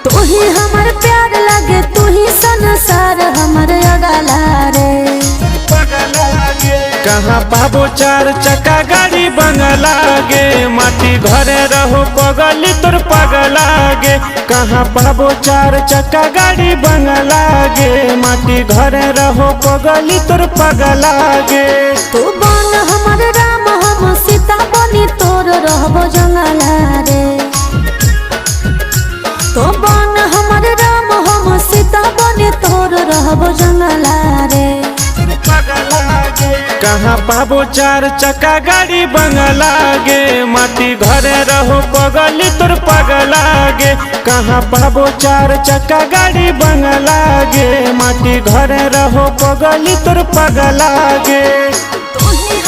तू ही हमर प्यार लगे, तू ही संसार हमर अगला रे। कहाँ पाबो चार चक्का गाड़ी बंगला गे, माटी घरे रहो पगली तोर पगला गे। कहाँ पाबो चार चक्का गाड़ी बंगला गे, माटी घरे रहो पगली तोर पगला गे। तू बन हमर राम हम सीता बनी तोर रहबो जंगला रे। तो बन हमर राम हम सीता बनी तोर रहबो जंगला रे। कहाँ पाबो चार चक्का गाड़ी बंगला गे, माटी घरे रहो पगली तोर पगला गे। कहाँ पाबो चार चक्का गाड़ी बंगला गे, माटी घरे रहो पगली तोर पगला गे। तू ही